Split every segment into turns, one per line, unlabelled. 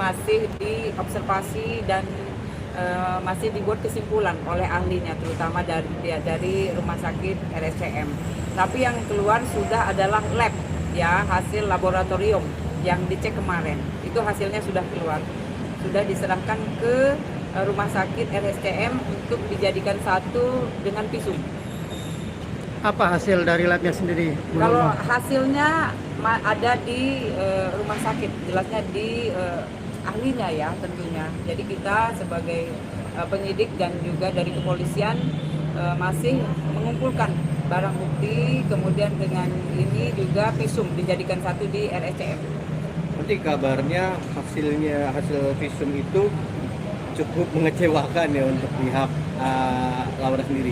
masih diobservasi dan masih dibuat kesimpulan oleh ahlinya, terutama dari rumah sakit RSCM. Tapi yang keluar sudah adalah lab, ya, hasil laboratorium yang dicek kemarin. Itu hasilnya sudah keluar, sudah diserahkan ke rumah sakit RSCM untuk dijadikan satu dengan visum.
Apa hasil dari labnya sendiri?
Kalau hasilnya ada di rumah sakit, jelasnya di ahlinya ya tentunya. Jadi kita sebagai penyidik dan juga dari kepolisian masih mengumpulkan barang bukti, kemudian dengan ini juga visum dijadikan satu di RSCM.
Nanti kabarnya hasil visum itu cukup mengecewakan ya untuk pihak Laura sendiri.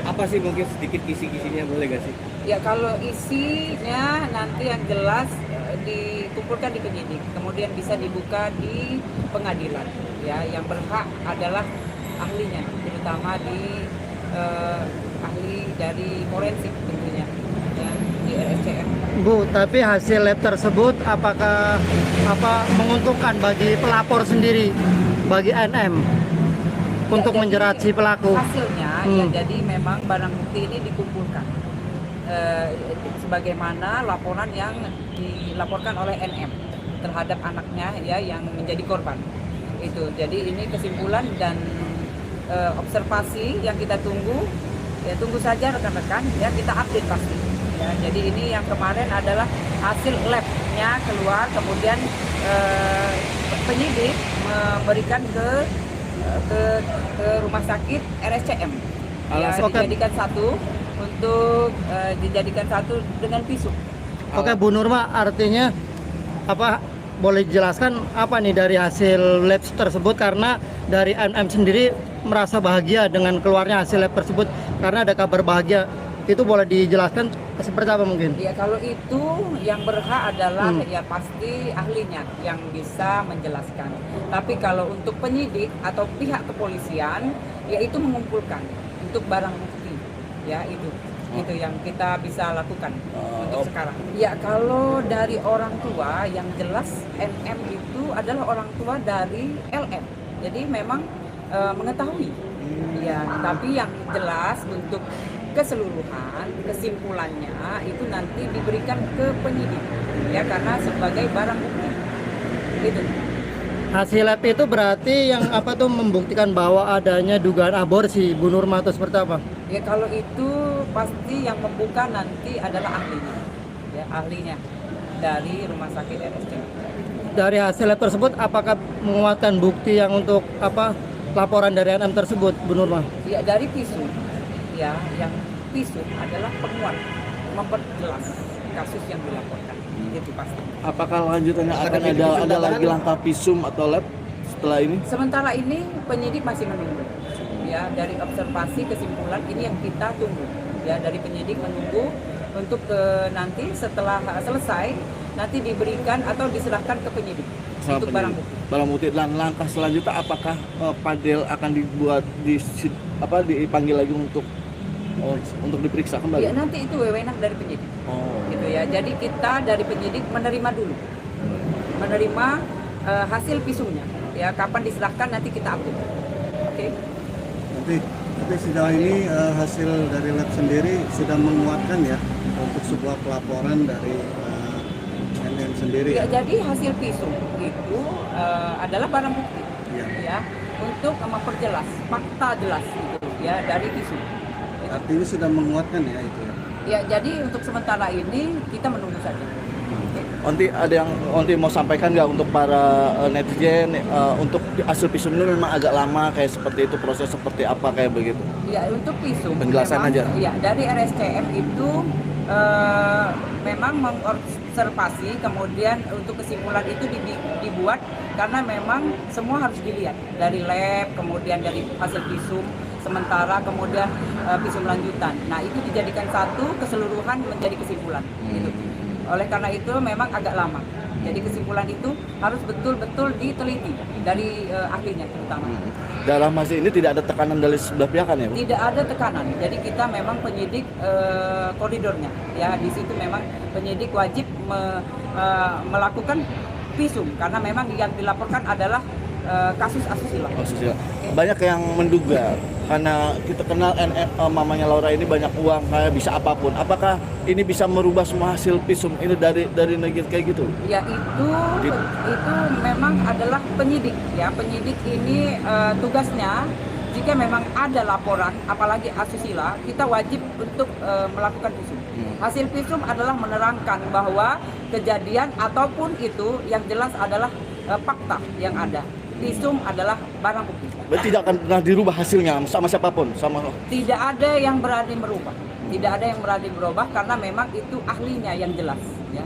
Apa sih mungkin sedikit kisi-kisinya, boleh gak sih?
Ya kalau isinya nanti yang jelas dikumpulkan di penyidik, kemudian bisa dibuka di pengadilan. Ya, yang berhak adalah ahlinya, terutama di ahli dari forensik tentunya, ya, di RSCM.
Bu, tapi hasil lab tersebut apakah menguntungkan bagi pelapor sendiri, bagi NM untuk
jadi,
menjerat si pelaku?
Hasilnya ya, jadi memang barang bukti ini dikumpulkan sebagaimana laporan yang dilaporkan oleh NM terhadap anaknya ya yang menjadi korban. Itu. Jadi ini kesimpulan dan observasi yang kita tunggu. Ya, tunggu saja rekan-rekan, ya, kita update pasti. Ya, jadi ini yang kemarin adalah hasil labnya keluar, kemudian penyidik memberikan ke rumah sakit RSCM. Ya, dijadikan satu untuk dijadikan satu dengan visum.
Oke, Bu Nurma, artinya apa? Boleh dijelaskan apa nih dari hasil lab tersebut, karena dari NM sendiri merasa bahagia dengan keluarnya hasil lab tersebut karena ada kabar bahagia. Itu boleh dijelaskan seperti apa mungkin?
Ya kalau itu yang berhak adalah ya pasti ahlinya yang bisa menjelaskan. Tapi kalau untuk penyidik atau pihak kepolisian, ya itu mengumpulkan untuk barang bukti. Ya itu yang kita bisa lakukan untuk sekarang. Ya kalau dari orang tua yang jelas NM itu adalah orang tua dari LM. Jadi memang mengetahui. Ya, tapi yang jelas untuk keseluruhan kesimpulannya itu nanti diberikan ke penyidik ya, karena sebagai barang bukti gitu.
Hasil lab itu berarti yang apa tuh membuktikan bahwa adanya dugaan aborsi, Bu Nurma, atau seperti apa?
Ya kalau itu pasti yang membuka nanti adalah ahlinya ya, ahlinya dari rumah sakit RSCM.
Dari hasil lab tersebut apakah menguatkan bukti yang untuk apa laporan dari NM tersebut, Bu Nurma?
Ya dari visum. Ya, yang visum adalah penguat, memperjelas kasus yang dilaporkan. Itu pasti.
Apakah lanjutannya akan ada lagi langkah visum atau lab setelah ini?
Sementara ini penyidik masih menunggu. Ya, dari observasi kesimpulan ini yang kita tunggu. Ya, dari penyidik menunggu untuk nanti setelah selesai nanti diberikan atau diserahkan ke penyidik untuk barang bukti.
Barang bukti dan langkah selanjutnya apakah Padel akan dibuat dipanggil lagi untuk diperiksa kembali?
Ya nanti itu wewenang dari penyidik. Gitu ya. Jadi kita dari penyidik menerima dulu, menerima hasil visumnya. Ya kapan diserahkan nanti kita update. Oke.
Nanti sejauh ini hasil dari lab sendiri sudah menguatkan ya untuk sebuah pelaporan dari NM sendiri.
Ya, jadi hasil visum itu adalah barang bukti. Ya untuk memperjelas fakta jelas gitu ya dari visum.
Artinya sudah menguatkan ya itu ya?
Ya, jadi untuk sementara ini kita menunggu saja.
Onti, ada yang Onti mau sampaikan nggak untuk para netizen untuk hasil visum ini memang agak lama kayak seperti itu, proses seperti apa kayak begitu?
Ya, untuk visum
penjelasan
memang,
aja.
Ya, dari RSCM itu memang mengobservasi, kemudian untuk kesimpulan itu dibuat karena memang semua harus dilihat dari lab, kemudian dari hasil visum sementara, kemudian visum lanjutan. Nah itu dijadikan satu keseluruhan menjadi kesimpulan. Gitu. Oleh karena itu memang agak lama. Jadi kesimpulan itu harus betul-betul diteliti dari ahlinya terutama.
Dalam hasil ini tidak ada tekanan dari sebelah pihak kan ya, Bu?
Tidak ada tekanan. Jadi kita memang penyidik koridornya. Ya di situ memang penyidik wajib melakukan visum karena memang yang dilaporkan adalah kasus asusila.
Maksudnya banyak yang menduga karena kita kenal mamanya Laura ini banyak uang, kayak bisa apapun. Apakah ini bisa merubah semua hasil visum ini dari negeri kayak gitu?
Ya itu memang adalah penyidik ya. Penyidik ini tugasnya jika memang ada laporan apalagi asusila, kita wajib untuk melakukan visum. Hasil visum adalah menerangkan bahwa kejadian ataupun itu yang jelas adalah fakta yang ada. Visum adalah barang bukti.
Berarti tidak akan pernah dirubah hasilnya sama siapapun, sama
Tidak ada yang berani merubah. Tidak ada yang berani berubah karena memang itu ahlinya yang jelas ya.